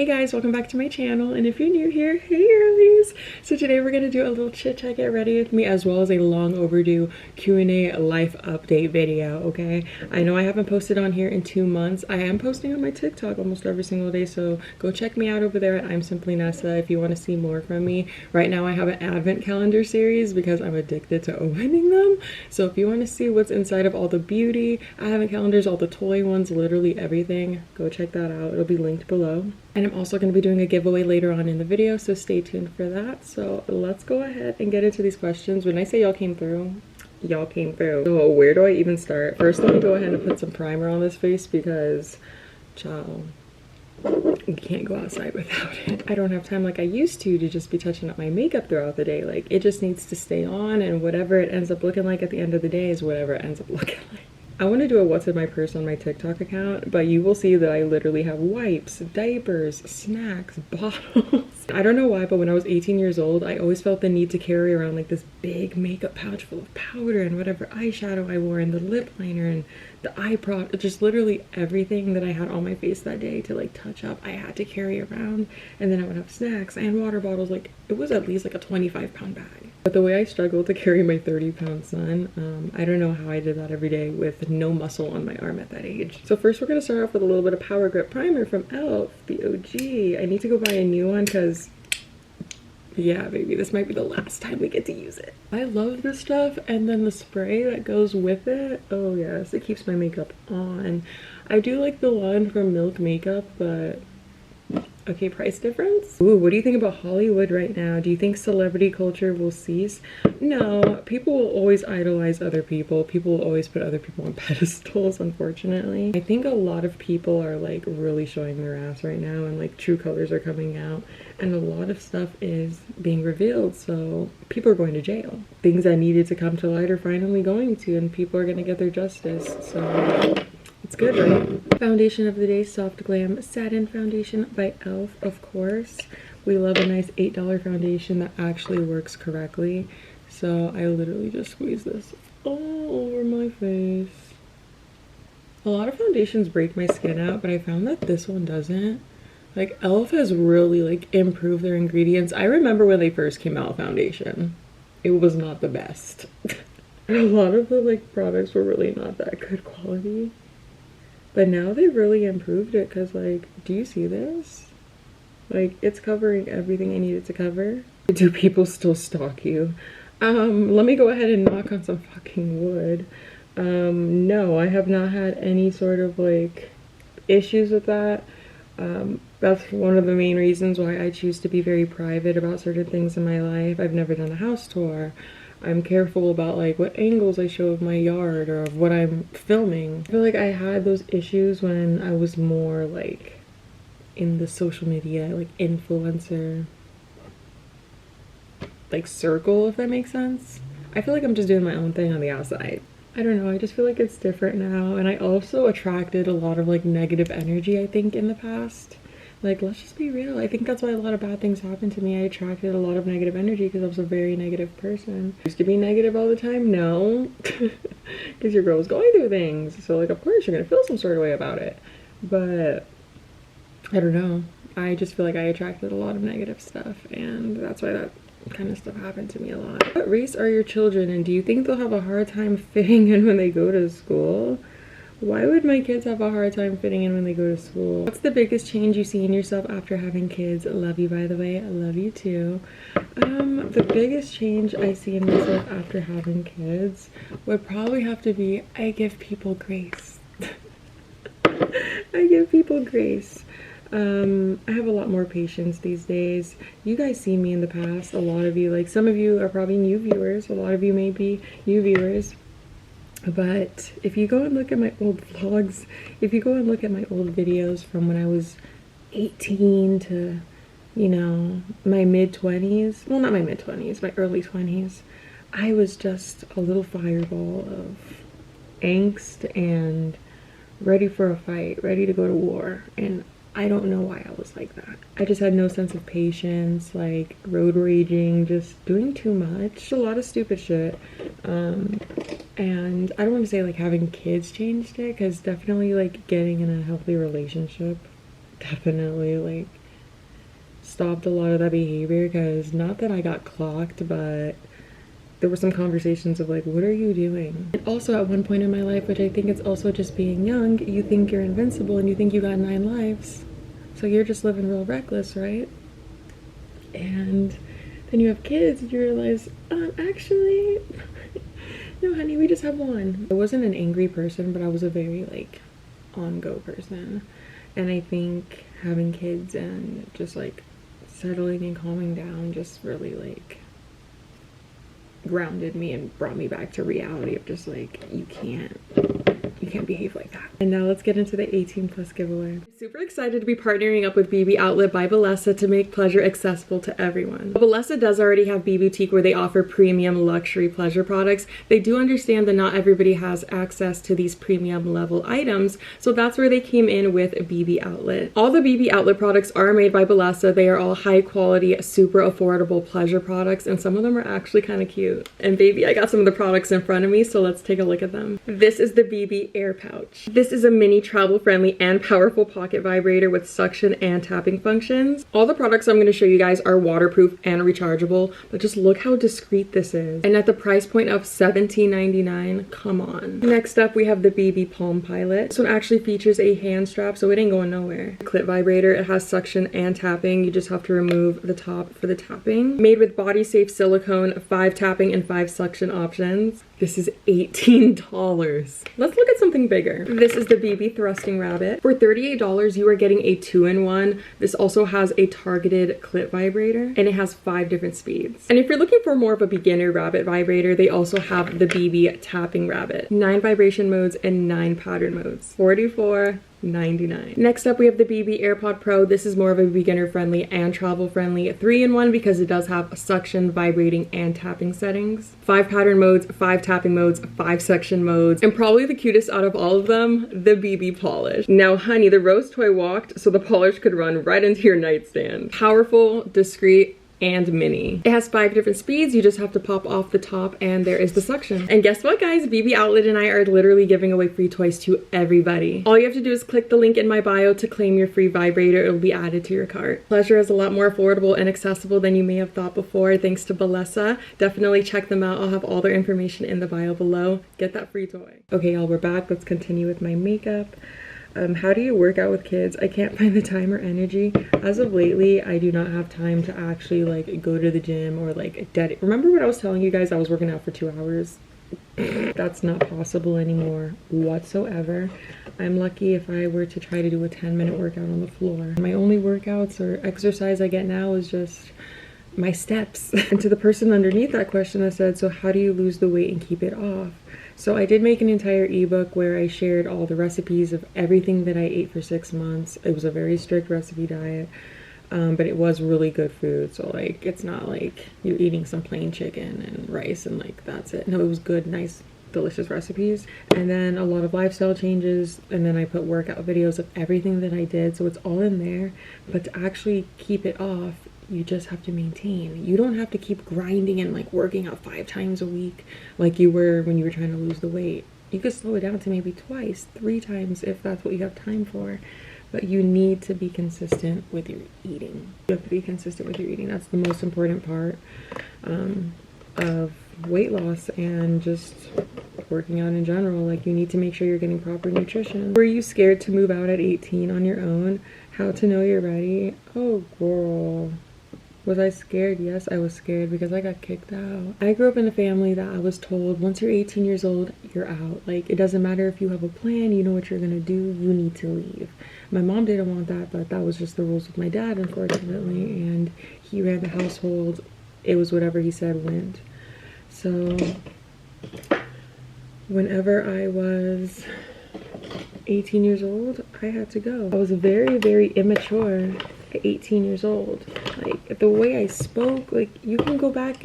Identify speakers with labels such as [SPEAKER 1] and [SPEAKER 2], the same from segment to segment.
[SPEAKER 1] Hey guys, welcome back to my channel, and if you're new here, hey girlies! So today we're going to do a little chit chat, get ready with me, as well as a long overdue Q&A life update video, okay? I know I haven't posted on here in 2 months. I am posting on my TikTok almost every single day, so go check me out over there at I'm Simply Nessa if you want to see more from me. Right now I have an advent calendar series because I'm addicted to opening them. So if you want to see what's inside of all the beauty advent calendars, all the toy ones, literally everything, go check that out. It'll be linked below. And I'm also going to be doing a giveaway later on in the video, so stay tuned for that. So let's go ahead and get into these questions. When I say y'all came through, y'all came through. So where do I even start? First, let me go ahead and put some primer on this face because, child, you can't go outside without it. I don't have time like I used to just be touching up my makeup throughout the day. Like, it just needs to stay on, and whatever it ends up looking like at the end of the day is whatever it ends up looking like. I want to do a what's in my purse on my TikTok account, but you will see that I literally have wipes, diapers, snacks, bottles. I don't know why, but when I was 18 years old, I always felt the need to carry around like this big makeup pouch full of powder and whatever eyeshadow I wore and the lip liner and the eye product, just literally everything that I had on my face that day to like touch up, I had to carry around. And then I would have snacks and water bottles. Like, it was at least like a 25-pound bag. But the way I struggled to carry my 30-pound son, I don't know how I did that every day with no muscle on my arm at that age. So first we're gonna start off with a little bit of Power Grip Primer from e.l.f., the OG. I need to go buy a new one because, yeah, baby, this might be the last time we get to use it. I love this stuff, and then the spray that goes with it, oh yes, it keeps my makeup on. I do like the one from Milk Makeup, but okay, price difference? Ooh, what do you think about Hollywood right now? Do you think celebrity culture will cease? No, people will always idolize other people. People will always put other people on pedestals, unfortunately. I think a lot of people are like really showing their ass right now, and like true colors are coming out, and a lot of stuff is being revealed, so people are going to jail. Things that needed to come to light are finally going to, and people are gonna get their justice, so it's good, right? Foundation of the day, Soft Glam Satin Foundation by e.l.f., of course. We love a nice $8 foundation that actually works correctly. So I literally just squeeze this all over my face. A lot of foundations break my skin out, but I found that this one doesn't. Like, e.l.f. has really like improved their ingredients. I remember when they first came out with foundation, it was not the best. A lot of the like products were really not that good quality. But now they've really improved it because, like, do you see this? Like, it's covering everything I need it to cover. Do people still stalk you? Let me go ahead and knock on some fucking wood. No, I have not had any sort of, like, issues with that. That's one of the main reasons why I choose to be very private about certain things in my life. I've never done a house tour. I'm careful about like what angles I show of my yard or of what I'm filming. I feel like I had those issues when I was more like in the social media, like influencer, like circle, if that makes sense. I feel like I'm just doing my own thing on the outside. I don't know, I just feel like it's different now. And I also attracted a lot of like negative energy, I think, in the past. Like, let's just be real. I think that's why a lot of bad things happened to me. I attracted a lot of negative energy because I was a very negative person. I used to be negative all the time? No. Because your girl was going through things. So, like, of course you're going to feel some sort of way about it. But, I don't know. I just feel like I attracted a lot of negative stuff. And that's why that kind of stuff happened to me a lot. What race are your children? And do you think they'll have a hard time fitting in when they go to school? Why would my kids have a hard time fitting in when they go to school? What's the biggest change you see in yourself after having kids? Love you, by the way. I love you too. The biggest change I see in myself after having kids would probably have to be I give people grace. I give people grace. I have a lot more patience these days. You guys see me in the past. A lot of you, like some of you are probably new viewers. A lot of you may be new viewers. But if you go and look at my old vlogs, if you go and look at my old videos from when I was 18 to, you know, my mid-20s, well, not my mid-20s, my early 20s, I was just a little fireball of angst and ready for a fight, ready to go to war. And I don't know why I was like that. I just had no sense of patience, like road raging, just doing too much, a lot of stupid shit. And I don't want to say like having kids changed it, because definitely like getting in a healthy relationship definitely like stopped a lot of that behavior, because not that I got clocked, but there were some conversations of like, what are you doing? And also at one point in my life, which I think it's also just being young, you think you're invincible and you think you got 9 lives. So you're just living real reckless, right? And then you have kids and you realize, actually, no honey, we just have one. I wasn't an angry person, but I was a very like on-go person. And I think having kids and just like settling and calming down just really like grounded me and brought me back to reality of just like, you can't behave like that. And now let's get into the 18+ giveaway. Super excited to be partnering up with BB Outlet by Bellesa to make pleasure accessible to everyone. Bellesa does already have B Boutique, where they offer premium luxury pleasure products. They do understand that not everybody has access to these premium level items, so that's where they came in with BB Outlet. All the BB Outlet products are made by Bellesa. They are all high quality, super affordable pleasure products, and some of them are actually kind of cute. And baby, I got some of the products in front of me, so let's take a look at them. This is the BB Air Pouch. This is a mini travel friendly and powerful pocket vibrator with suction and tapping functions. All the products I'm going to show you guys are waterproof and rechargeable, but just look how discreet this is. And at the price point of $17.99, come on. Next up, we have the BB Palm Pilot. This one actually features a hand strap, so it ain't going nowhere. Clip vibrator, it has suction and tapping. You just have to remove the top for the tapping. Made with body safe silicone, 5 tapping and 5 suction options. This is $18. Let's look at something bigger. This is the BB Thrusting Rabbit. For $38, you are getting a 2-in-1. This also has a targeted clip vibrator, and it has 5 different speeds. And if you're looking for more of a beginner rabbit vibrator, they also have the BB Tapping Rabbit. 9 vibration modes and 9 pattern modes. $44.99. Next up, we have the BB AirPod Pro. This is more of a beginner friendly and travel friendly 3-in-1 because it does have suction, vibrating, and tapping settings. 5 pattern modes, 5 tapping modes, 5 suction modes, and probably the cutest out of all of them, the BB Polish. Now honey, the Rose toy walked so the polish could run right into your nightstand. Powerful, discreet, and mini. It has 5 different speeds. You just have to pop off the top and there is the suction. And guess what guys? BB Outlet and I are literally giving away free toys to everybody. All you have to do is click the link in my bio to claim your free vibrator. It will be added to your cart. Pleasure is a lot more affordable and accessible than you may have thought before, thanks to Bellesa. Definitely check them out. I'll have all their information in the bio below. Get that free toy. Okay y'all, we're back. Let's continue with my makeup. How do you work out with kids? I can't find the time or energy. As of lately, I do not have time to actually like go to the gym or like remember what I was telling you guys? I was working out for 2 hours. That's not possible anymore whatsoever. I'm lucky if I were to try to do a 10-minute workout on the floor. My only workouts or exercise I get now is just my steps. And to the person underneath that question that said, so how do you lose the weight and keep it off? So I did make an entire ebook where I shared all the recipes of everything that I ate for 6 months. It was a very strict recipe diet, but it was really good food. So like, it's not like you're eating some plain chicken and rice and like, that's it. No, it was good, nice, delicious recipes. And then a lot of lifestyle changes. And then I put workout videos of everything that I did. So it's all in there, but to actually keep it off, you just have to maintain. You don't have to keep grinding and like working out 5 times a week like you were when you were trying to lose the weight. You could slow it down to maybe 2, 3 times if that's what you have time for. But you need to be consistent with your eating. You have to be consistent with your eating. That's the most important part of weight loss and just working out in general. Like, you need to make sure you're getting proper nutrition. Were you scared to move out at 18 on your own? How to know you're ready? Oh girl. Was I scared? Yes, I was scared because I got kicked out. I grew up in a family that I was told once you're 18 years old, you're out. Like, it doesn't matter if you have a plan, you know what you're gonna do, you need to leave. My mom didn't want that, but that was just the rules with my dad, unfortunately, and he ran the household. It was whatever he said went. So whenever I was 18 years old, I had to go. I was very, very immature at 18 years old. Like, the way I spoke, like, you can go back.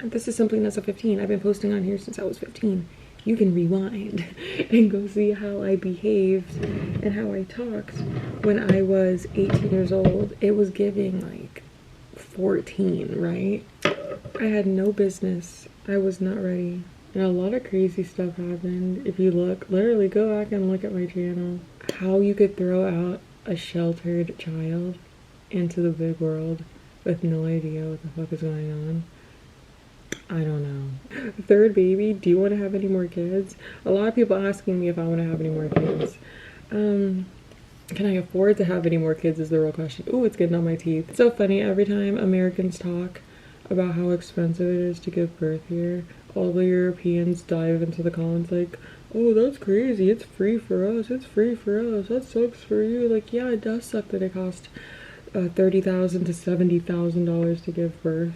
[SPEAKER 1] This is Simpliness of 15. I've been posting on here since I was 15. You can rewind and go see how I behaved and how I talked when I was 18 years old. It was giving like 14, right? I had no business. I was not ready. And a lot of crazy stuff happened. If you look, literally go back and look at my channel. How you could throw out a sheltered child into the big world with no idea what the fuck is going on. I don't know. Third baby, do you want to have any more kids? A lot of people asking me if I want to have any more kids. Can I afford to have any more kids is the real question. Ooh, it's getting on my teeth. It's so funny, every time Americans talk about how expensive it is to give birth here, all the Europeans dive into the comments like, oh, that's crazy, it's free for us, it's free for us, that sucks for you. Like, yeah, it does suck that it costs $30,000 to $70,000 to give birth,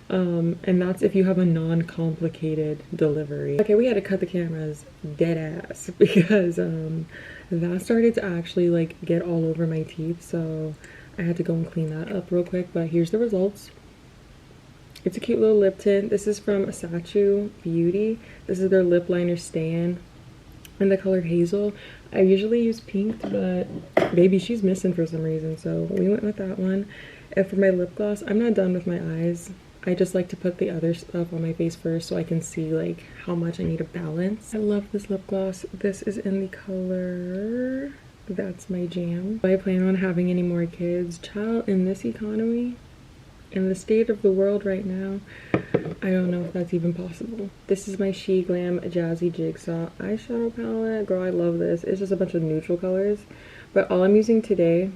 [SPEAKER 1] and that's if you have a non-complicated delivery. Okay, we had to cut the cameras dead ass because that started to actually like get all over my teeth, so I had to go and clean that up real quick. But here's the results. It's a cute little lip tint. This is from Sachu Beauty. This is their lip liner Stan in the color Hazel. I usually use pink, but baby, she's missing for some reason, so we went with that one. And for my lip gloss, I'm not done with my eyes. I just like to put the other stuff on my face first so I can see like how much I need to balance. I love this lip gloss. This is in the color, that's my jam. Do I plan on having any more kids? Child, in this economy, in the state of the world right now, I don't know if that's even possible. This is my She Glam Jazzy Jigsaw eyeshadow palette. Girl, I love this. It's just a bunch of neutral colors, but all I'm using today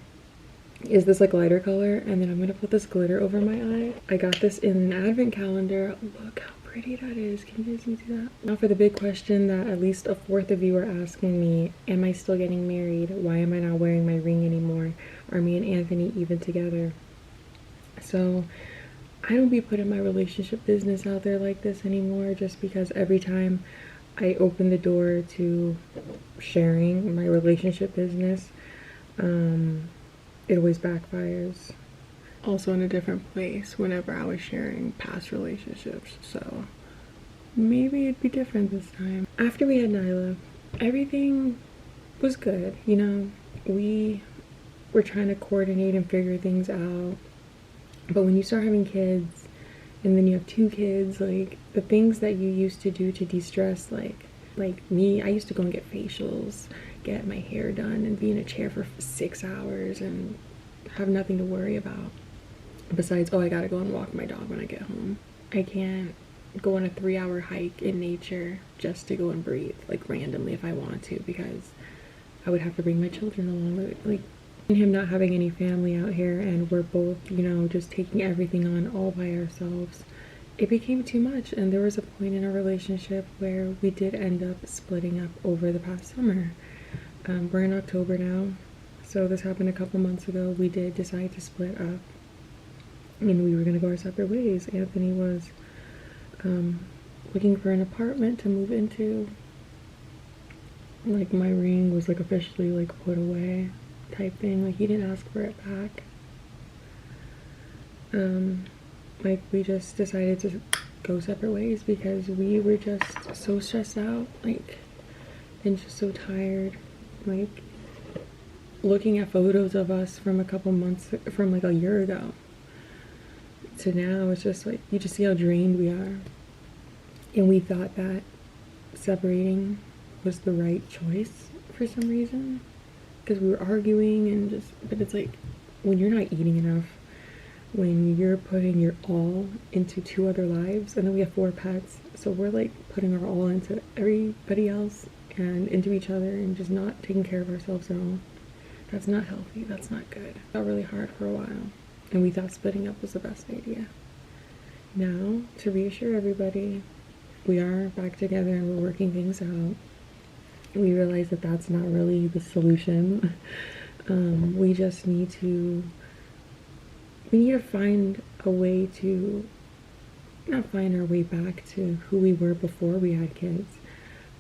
[SPEAKER 1] is this like lighter color, and then I'm gonna put this glitter over my eye. I got this in an advent calendar. Look how pretty that is. Can you guys see that? Now for the big question that at least a fourth of you are asking me, am I still getting married? Why am I not wearing my ring anymore? Are me and Anthony even together? So I don't be putting my relationship business out there like this anymore, just because every time I open the door to sharing my relationship business, it always backfires. Also in a different place whenever I was sharing past relationships, so maybe it'd be different this time. After we had Nyla, everything was good, you know. We were trying to coordinate and figure things out, but when you start having kids and then you have 2 kids, like the things that you used to do to de-stress, like me, I used to go and get facials, get my hair done, and be in a chair for 6 hours and have nothing to worry about besides, oh, I gotta go and walk my dog when I get home. I can't go on a 3-hour hike in nature just to go and breathe like randomly if I want to, because I would have to bring my children along. Like him not having any family out here, and we're both, you know, just taking everything on all by ourselves, it became too much. And there was a point in our relationship where we did end up splitting up over the past summer. We're in October now, so this happened a couple months ago. We did decide to split up, and we were gonna go our separate ways. Anthony was looking for an apartment to move into. Like my ring was like officially like put away type thing. Like he didn't ask for it back. Like we just decided to go separate ways because we were just so stressed out, like, and just so tired. Like looking at photos of us from a couple months, from like a year ago to now, it's just like you just see how drained we are. And we thought that separating was the right choice for some reason, because we were arguing and just, but it's like when you're not eating enough, when you're putting your all into 2 other lives, and then we have 4 pets, so we're like putting our all into everybody else and into each other and just not taking care of ourselves at all. That's not healthy. That's not good. It got really hard for a while, and we thought splitting up was the best idea. Now, to reassure everybody, we are back together and we're working things out. We realize that that's not really the solution. We just need to find a way to not find our way back to who we were before we had kids,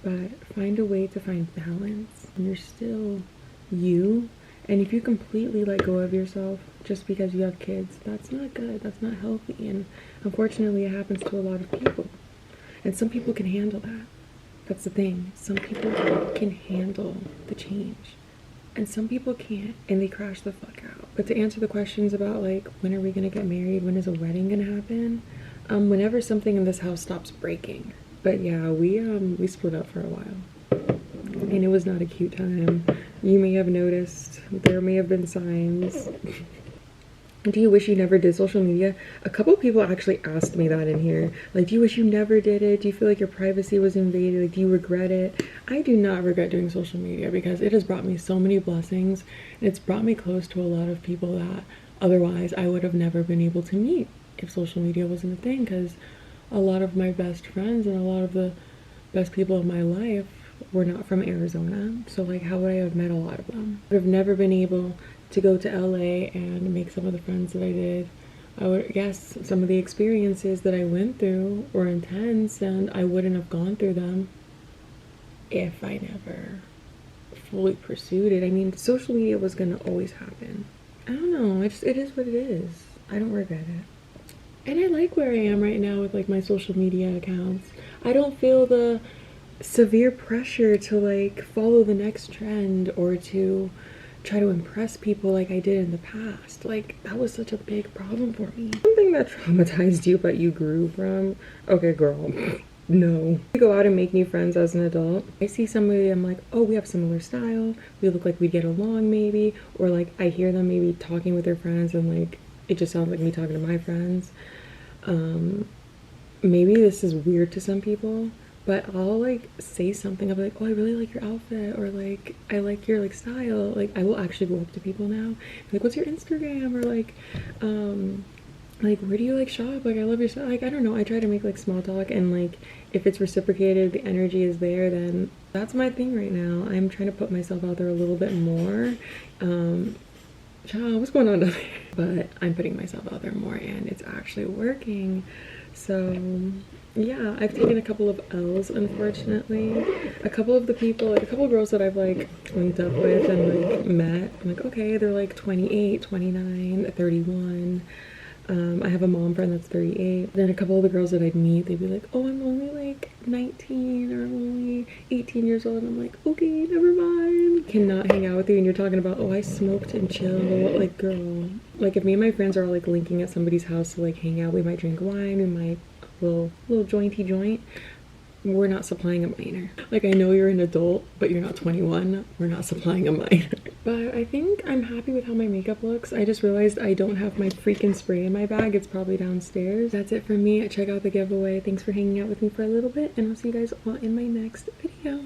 [SPEAKER 1] but find a way to find balance. And you're still you, and if you completely let go of yourself just because you have kids, that's not good, that's not healthy. And unfortunately it happens to a lot of people, and some people can handle that. That's the thing, some people can handle the change and some people can't, and they crash the fuck out. But to answer the questions about like when are we gonna get married, when is a wedding gonna happen, whenever something in this house stops breaking. But yeah, we split up for a while, and it was not a cute time. You may have noticed, there may have been signs. Do you wish you never did social media? A couple people actually asked me that in here. Like, do you wish you never did it? Do you feel like your privacy was invaded? Like, do you regret it? I do not regret doing social media because it has brought me so many blessings. And it's brought me close to a lot of people that otherwise I would have never been able to meet if social media wasn't a thing, because a lot of my best friends and a lot of the best people in my life were not from Arizona. So like, how would I have met a lot of them? I would have never been able to go to LA and make some of the friends that I did. I would guess some of the experiences that I went through were intense, and I wouldn't have gone through them if I never fully pursued it. I mean, social media was gonna always happen. I don't know, it is what it is. I don't regret it. And I like where I am right now with like my social media accounts. I don't feel the severe pressure to like follow the next trend or to try to impress people like I did in the past. Like, that was such a big problem for me. Something that traumatized you but you grew from? Okay, girl. No. I go out and make new friends as an adult. I see somebody, I'm like, oh, we have similar style. We look like we'd get along maybe. Or like, I hear them maybe talking with their friends and like, it just sounds like me talking to my friends. Maybe this is weird to some people, but I'll like say something. I'll be like, oh, I really like your outfit, or like, I like your like style. Like, I will actually go up to people now, like, what's your Instagram, or like, where do you like shop? Like, I love your style. Like, I don't know. I try to make like small talk, and like, if it's reciprocated, the energy is there, then that's my thing right now. I'm trying to put myself out there a little bit more. Child, what's going on down there? But I'm putting myself out there more, and it's actually working. So yeah, I've taken a couple of L's, unfortunately. A couple of the people, like a couple of girls that I've like linked up with and like met, I'm like, okay, they're like 28, 29, 31. I have a mom friend that's 38. Then a couple of the girls that I'd meet, they'd be like, oh, I'm only like 19, or I'm only 18 years old. And I'm like, okay, never mind. Cannot hang out with you and you're talking about, oh, I smoked and chilled. Like, girl. Like, if me and my friends are all like linking at somebody's house to like hang out, we might drink wine, we might little jointy joint. We're not supplying a minor. Like, I know you're an adult, but you're not 21. We're not supplying a minor. But I think I'm happy with how my makeup looks. I just realized I don't have my freaking spray in my bag. It's probably downstairs. That's it for me. Check out the giveaway. Thanks for hanging out with me for a little bit, and I'll see you guys all in my next video.